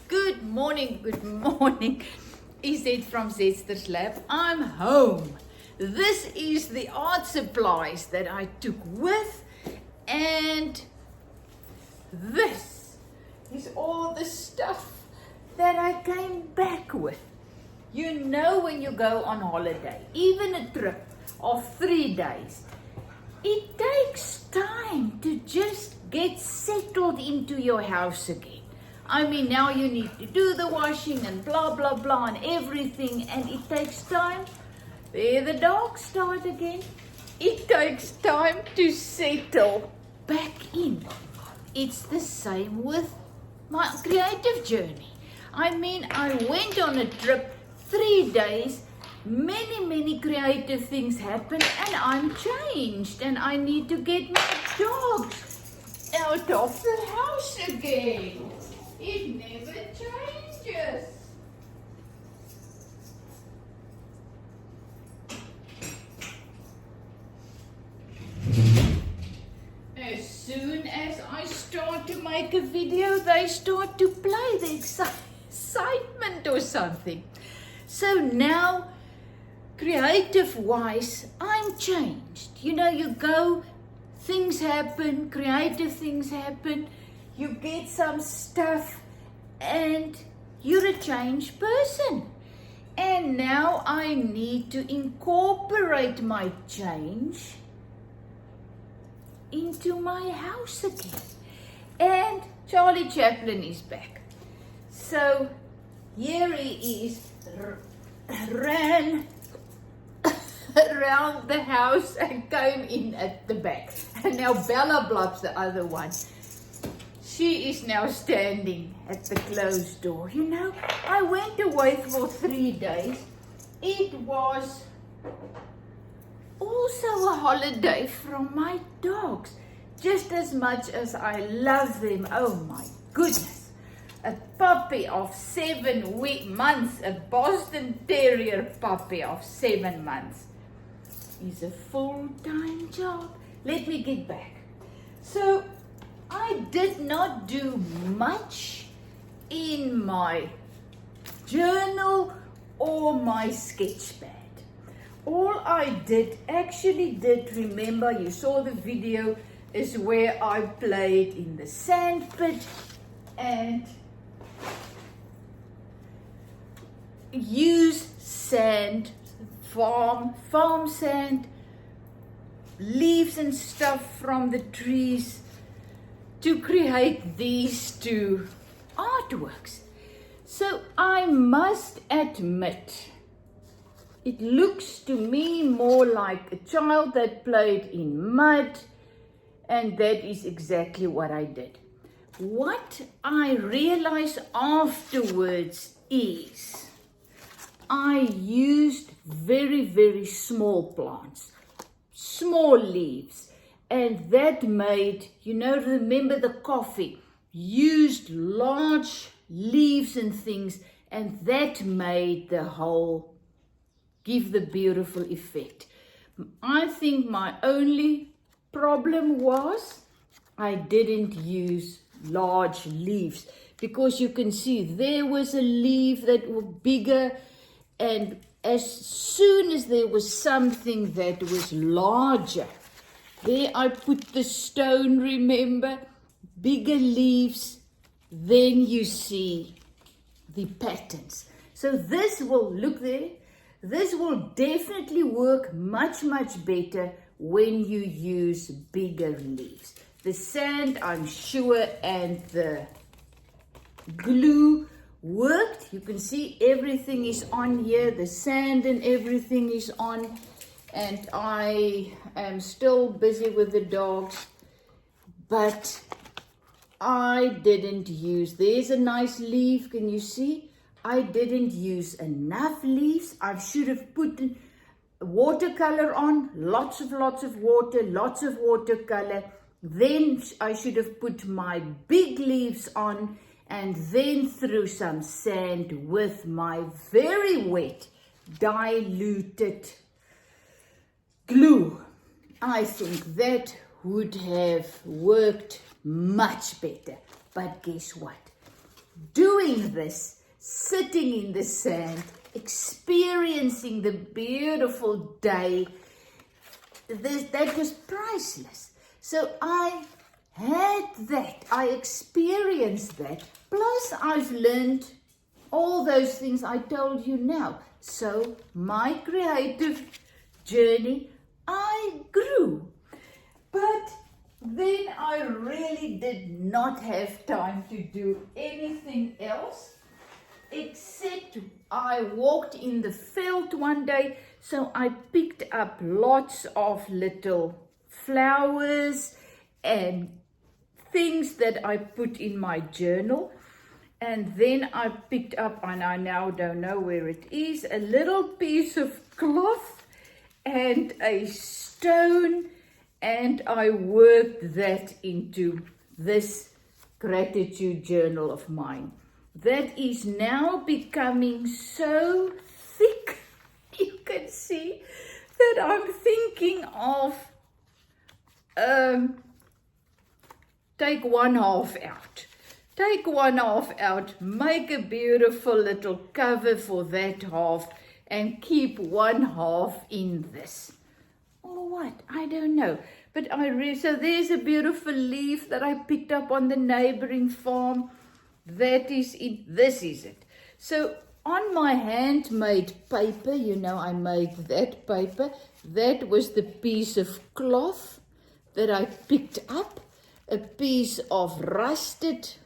Good morning. Is it from Zester's Lab? I'm home. This is the art supplies that I took with, and this is all the stuff that I came back with. You know, when you go on holiday, even a trip of 3 days, it takes time to just get settled into your house again. I mean, now you need to do the washing and blah, blah, blah and everything, and it takes time. There the dogs start again. It takes time to settle back in. It's the same with my creative journey. I mean, I went on a trip 3 days, many creative things happened, and I'm changed, and I need to get my dogs out of the house again. It never changes. As soon as I start to make a video, they start to play the excitement or something. So now, creative-wise, I'm changed. You know, you go, things happen, creative things happen, you get some stuff, and you're a changed person. And now I need to incorporate my change into my house again. And Charlie Chaplin is back. So here he is, ran around the house and came in at the back. And now Bella Blob's the other one. She is now standing at the closed door. You know, I went away for 3 days. It was also a holiday from my dogs. Just as much as I love them. Oh my goodness. A puppy of 7 months, a Boston Terrier puppy of 7 months, is a full-time job. Let me get back. So, I did not do much in my journal or my sketch pad. All I actually did, remember, you saw the video, is where I played in the sand pit and used sand, farm sand, leaves and stuff from the trees to create these two artworks. So I must admit, it looks to me more like a child that played in mud, and that is exactly what I did. What I realized afterwards is I used very small plants, small leaves, and that made, you know, remember the coffee, used large leaves and things, and that made the whole give the beautiful effect. I think my only problem was I didn't use large leaves, because you can see there was a leaf that was bigger, and as soon as there was something that was larger, there I put the stone, remember, bigger leaves, then you see the patterns. So this will, look there, this will definitely work much better when you use bigger leaves. The sand, I'm sure, and the glue worked. You can see everything is on here, the sand and everything is on. And I am still busy with the dogs, but I didn't use, there's a nice leaf, can you see? I didn't use enough leaves. I should have put watercolor on, lots of water, lots of watercolor. Then I should have put my big leaves on, and then threw some sand with my very wet, diluted glue. I think that would have worked much better. But guess what? doing this, sitting in the sand, experiencing the beautiful day, that was priceless. So I had that, I experienced that, plus I've learned all those things I told you now. So my creative journey, I grew. But then I really did not have time to do anything else, except I walked in the field one day, so I picked up lots of little flowers and things that I put in my journal. And then I picked up, and I now don't know where it is, a little piece of cloth and a stone, and I worked that into this gratitude journal of mine. That is now becoming so thick, you can see, that I'm thinking of take one half out. Take one half out, make a beautiful little cover for that half, and keep one half in this. Or what? I don't know. But so there's a beautiful leaf that I picked up on the neighboring farm. That is it. This is it. So on my handmade paper, you know, I made that paper. That was the piece of cloth that I picked up, a piece of rusted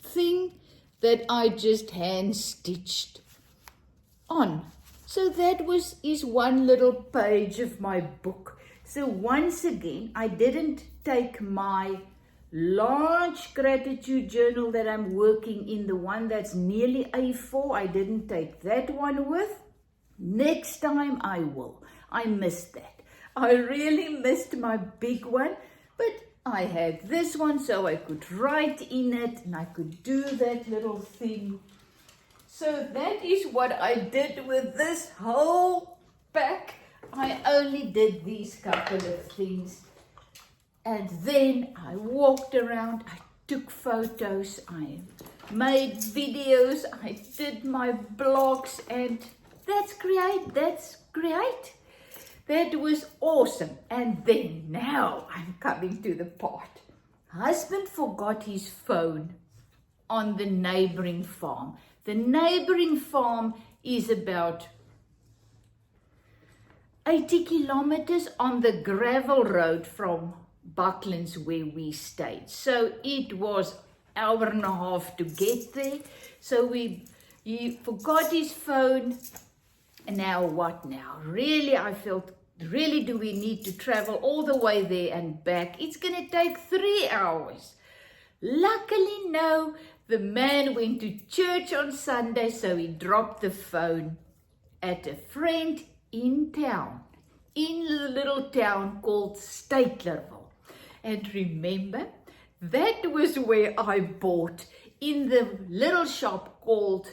thing that I just hand stitched on. So that is one little page of my book. So once again, I didn't take my large gratitude journal that I'm working in, the one that's nearly A4. I didn't take that one with. Next time I will. I missed that. I really missed my big one, but I had this one so I could write in it and I could do that little thing. So that is what I did with this whole pack. I only did these couple of things. And then I walked around, I took photos, I made videos, I did my blogs, and that's great, that's great. That was awesome. And then now I'm coming to the part. Husband forgot his phone on the neighboring farm. The neighboring farm is about 80 kilometers on the gravel road from Bucklands where we stayed. So it was an hour and a half to get there. So he forgot his phone. And now what now? Really, I felt, really do we need to travel all the way there and back? It's going to take 3 hours. Luckily, no. The man went to church on Sunday, so he dropped the phone at a friend in town, in a little town called Statlerville. And remember, that was where I bought, in the little shop called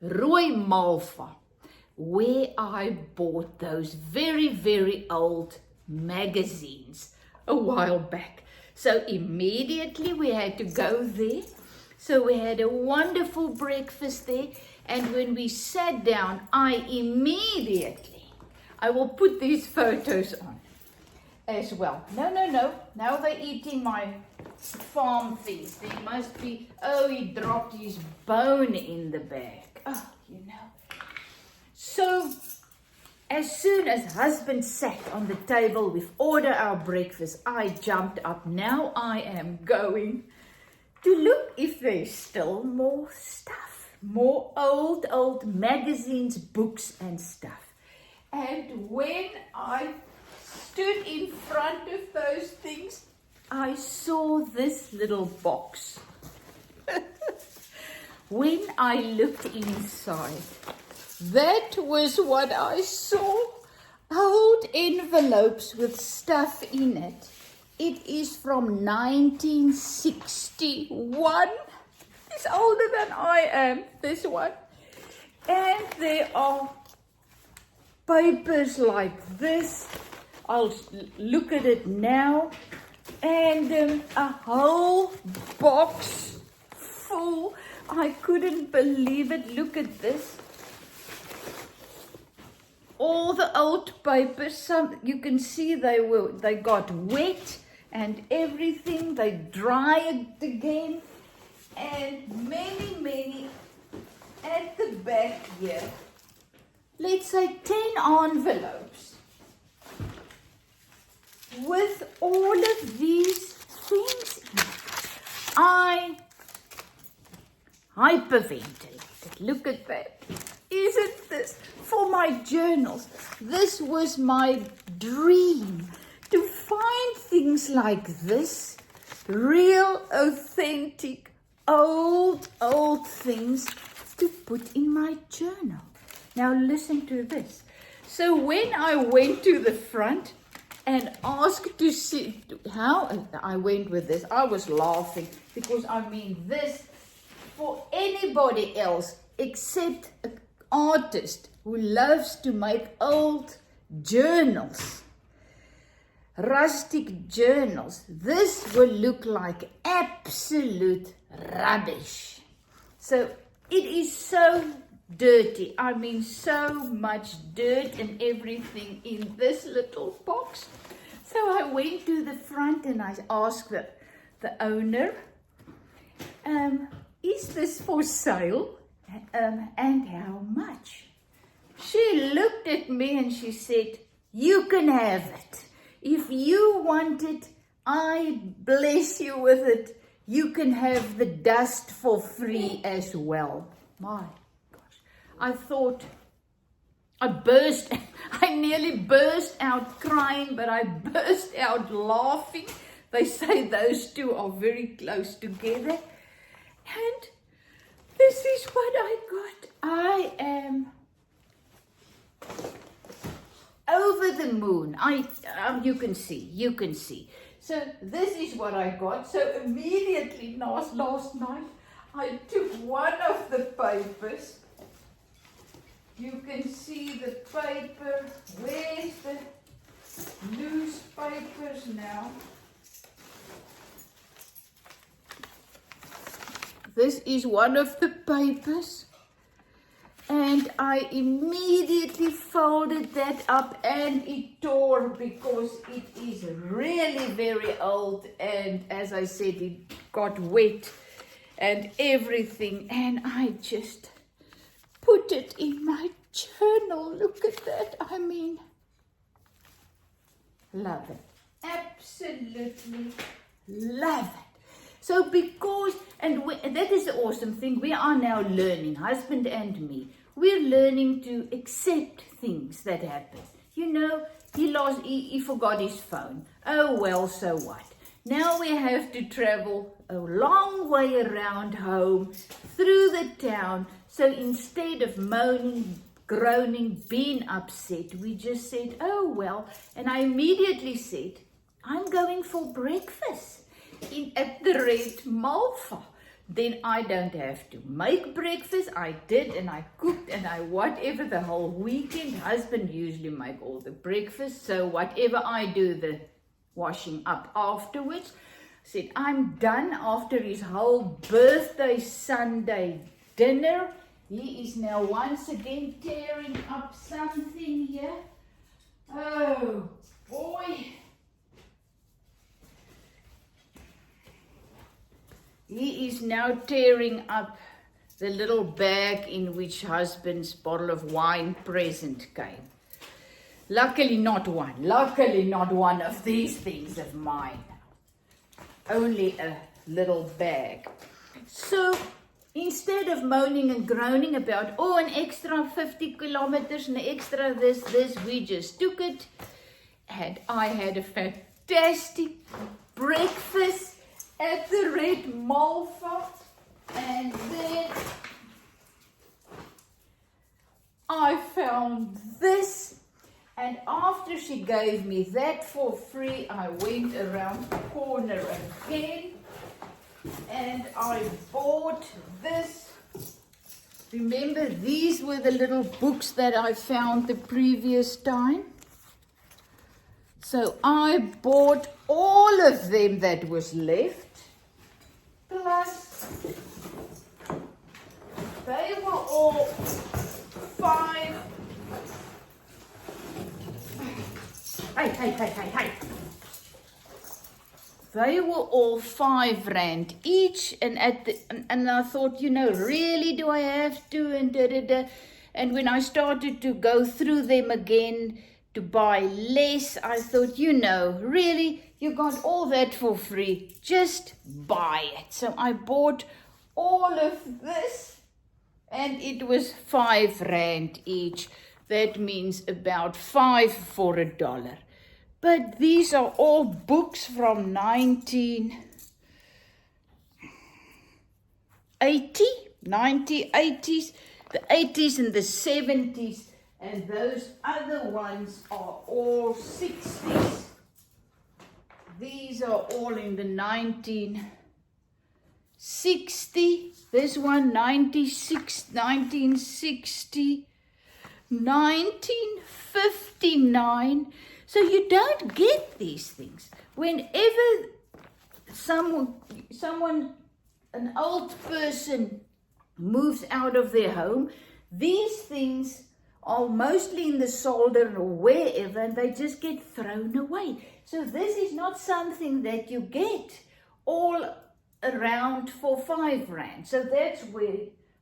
Rooi Malva, where I bought those very, very old magazines a while back. So immediately we had to go there. So we had a wonderful breakfast there. And when we sat down, I will put these photos on as well. No. Now they're eating my farm things. There must be, oh, he dropped his bone in the bag. Oh, you know. So, as soon as husband sat on the table, we've ordered our breakfast, I jumped up. Now I am going to look if there's still more stuff, more old magazines, books and stuff. And when I stood in front of those things, I saw this little box. When I looked inside, that was what I saw. Old envelopes with stuff in it. It is from 1961. It's older than I am, this one. And there are papers like this. I'll look at it now. And a whole box full I couldn't believe it. Look at this. All the old papers, some you can see they got wet and everything. They dried again, and many at the back here. Let's say 10 envelopes with all of these things in it. I hyperventilated. Look at that. Isn't this for my journals? This was my dream, to find things like this, real, authentic, old things to put in my journal. Now listen to this. So when I went to the front and asked to see how I went with this, I was laughing because I mean this, for anybody else except an artist who loves to make old journals, rustic journals, this will look like absolute rubbish. So it is so dirty. I mean, so much dirt and everything in this little box. So I went to the front and I asked the owner, is this for sale? And how much? She looked at me and she said, you can have it. If you want it, I bless you with it. You can have the dust for free as well. My gosh. I thought, I nearly burst out crying, but I burst out laughing. They say those two are very close together. And this is what I got. I am over the moon. You can see. So this is what I got. So immediately last night, I took one of the papers. You can see the paper. Where's the newspapers now? This is one of the papers. And I immediately folded that up and it tore because it is really very old. And as I said, it got wet and everything. And I just put it in my journal. Look at that. I mean, love it. Absolutely love it. So because, and that is the awesome thing, we are now learning, husband and me, we're learning to accept things that happen. You know, he forgot his phone. Oh well, so what? Now we have to travel a long way around home, through the town. So instead of moaning, groaning, being upset, we just said, oh well. And I immediately said, I'm going for breakfast at the Red Malva. Then I don't have to make breakfast. I did, and I cooked, and I whatever the whole weekend. Husband usually make all the breakfast, so whatever I do, the washing up afterwards. Said I'm done after his whole birthday Sunday dinner. He is now once again tearing up something here. Oh boy. He is now tearing up the little bag in which husband's bottle of wine present came. Luckily not one of these things of mine. Only a little bag. So instead of moaning and groaning about, oh, an extra 50 kilometers, an extra this, we just took it. And I had a fantastic breakfast at the Red Malva, and then I found this, and after she gave me that for free, I went around the corner again and I bought this. Remember, these were the little books that I found the previous time. So I bought all of them that was left, plus all 5. Hey. They were all 5 rand each, and I thought, really, do I have to? And when I started to go through them again to buy less, I thought, really, you got all that for free. Just buy it. So I bought all of this, and it was 5 rand each. That means about 5 for $1. But these are all books from 1980s, the 80s and the 70s, and those other ones are all 60s. These are all in the 1960, this one 96, 1960, 1959. So you don't get these things. Whenever someone, an old person moves out of their home, these things are mostly in the solder or wherever, and they just get thrown away. So this is not something that you get all around for 5 rand. So that's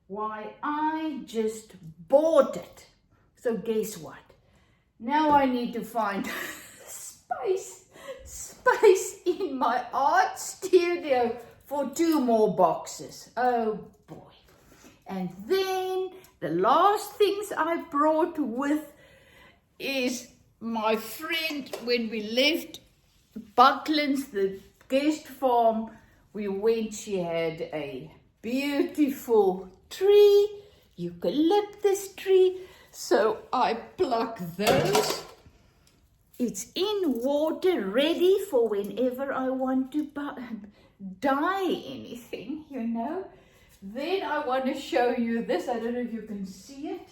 why I just bought it. So guess what? Now I need to find space in my art studio for 2 more boxes. Oh boy. And then the last things I brought with is my friend, when we left Bucklands, the guest farm, she had a beautiful tree, eucalyptus tree. So I pluck those. It's in water, ready for whenever I want to dye anything, Then I want to show you this. I don't know if you can see it.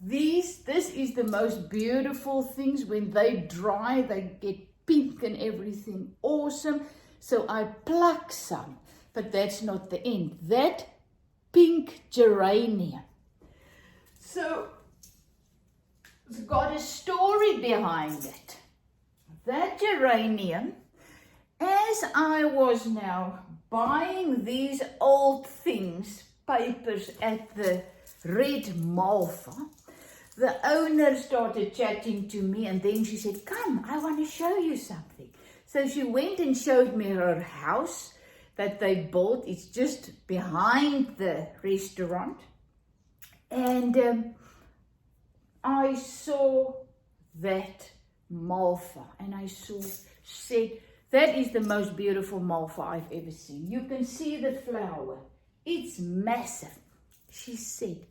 This is the most beautiful things. When they dry, they get pink and everything. Awesome. So I pluck some, but that's not the end. That pink geranium. So it's got a story behind it. That geranium, as I was now buying these old things, papers at the Red Malva, the owner started chatting to me, and then she said, "Come, I want to show you something." So she went and showed me her house that they built. It's just behind the restaurant. And I saw that malva, and I said, that is the most beautiful malva I've ever seen. You can see the flower. It's massive. She said,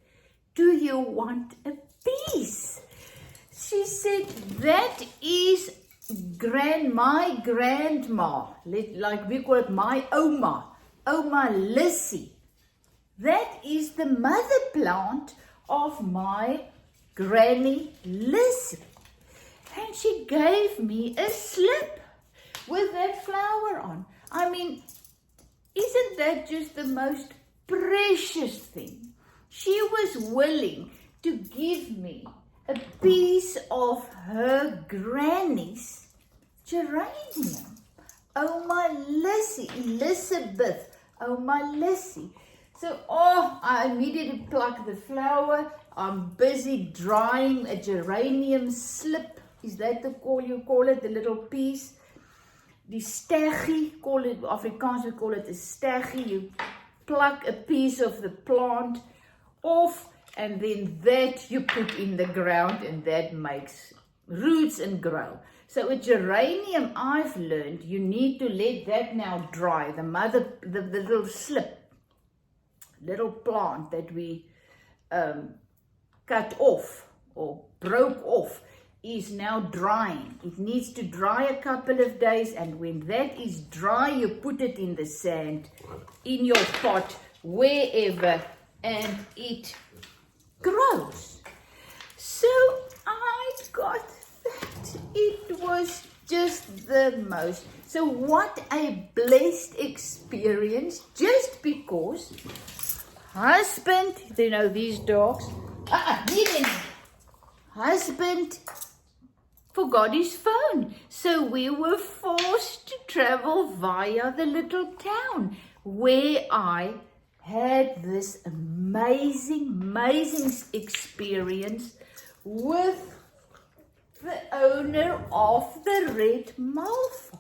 "Do you want a piece?" She said, "That is my grandma, like we call it my Oma Lissy. That is the mother plant of my Granny Lissy." And she gave me a slip with that flower on. I mean, isn't that just the most precious thing? She was willing to give me a piece of her granny's geranium. Oma Lissy, Elizabeth, Oma Lissy. So, I immediately pluck the flower. I'm busy drying a geranium slip. Is that you call it, the little piece? The steggie, Afrikaans we call it a steggie. You pluck a piece of the plant off, and then that you put in the ground, and that makes roots and grow. So a geranium, I've learned, you need to let that now dry. The little slip, little plant that we cut off or broke off, is now drying. It needs to dry a couple of days, and when that is dry, you put it in the sand, in your pot, wherever, and it grows. So I got that. It was just the most. So what a blessed experience, just because husband, you know, these dogs, husband forgot his phone. So we were forced to travel via the little town where I had this amazing experience with the owner of the Red Malva.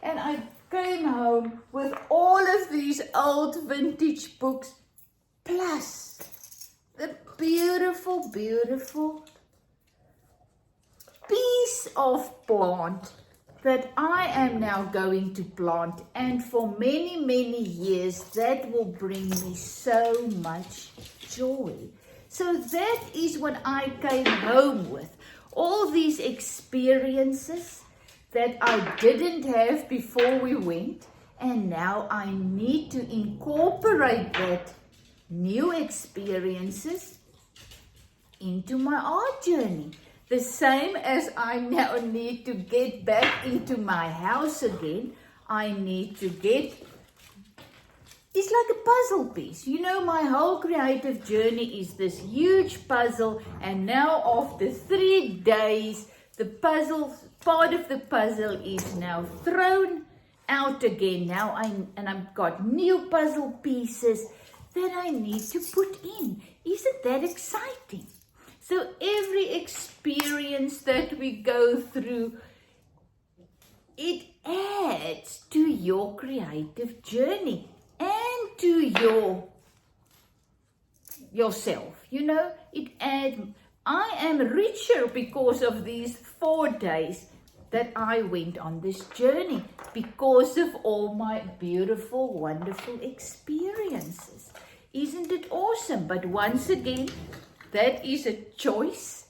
And I came home with all of these old vintage books, plus the beautiful piece of plant that I am now going to plant, and for many years that will bring me so much joy. So that is what I came home with, all these experiences that I didn't have before we went, and now I need to incorporate that new experiences into my art journey. The same as I now need to get back into my house again. I need to get, it's like a puzzle piece. You know, my whole creative journey is this huge puzzle, and now after 3 days, the puzzle, part of the puzzle is now thrown out again. Now I've got new puzzle pieces that I need to put in. Isn't that exciting? So every experience that we go through, it adds to your creative journey and to yourself. You know, it adds. I am richer because of these 4 days that I went on this journey, because of all my beautiful, wonderful experiences. Isn't it awesome? But once again, that is a choice.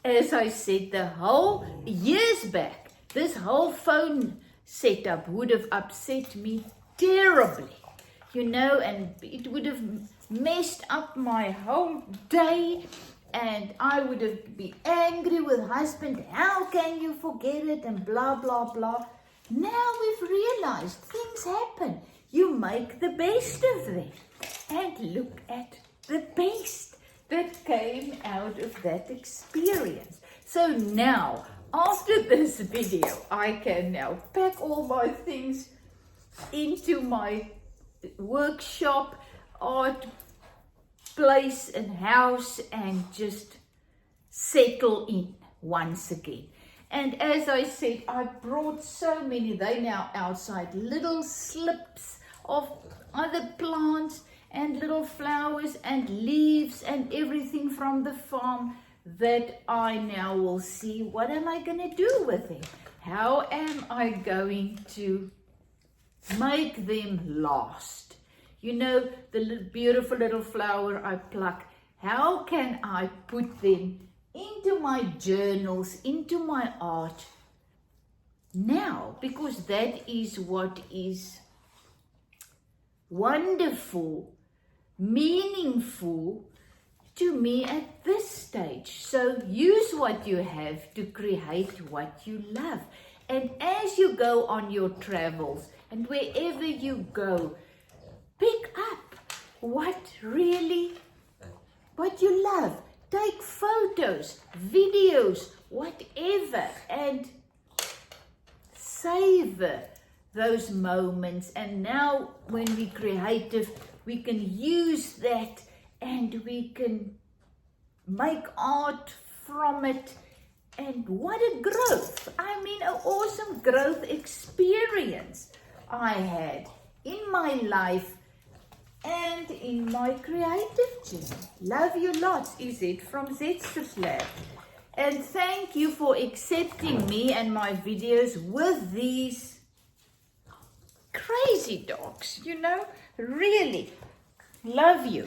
As I said, the whole years back, this whole phone setup would have upset me terribly, you know, and it would have messed up my whole day, and I would have been angry with husband. How can you forget it? And blah, blah, blah. Now we've realized things happen. You make the best of them. And look at the best that came out of that experience. So now, after this video, I can now pack all my things into my workshop, art place and house, and just settle in once again. And as I said, I brought so many, they now outside, little slips of other plants and little flowers and leaves and everything from the farm that I now will see, what am I going to do with them? How am I going to make them last? You know, the beautiful little flower I pluck, how can I put them into my journals, into my art now? Because that is what is wonderful, meaningful to me at this stage. So use what you have to create what you love. And as you go on your travels and wherever you go, pick up what you love. Take photos, videos, whatever, and savor those moments. And now when we're creative, we can use that and we can make art from it. And what a growth. I mean, an awesome growth experience I had in my life and in my creative journey. Love you lots, is it from Zetster's Lab. And thank you for accepting me and my videos with these crazy dogs, you know, really love you.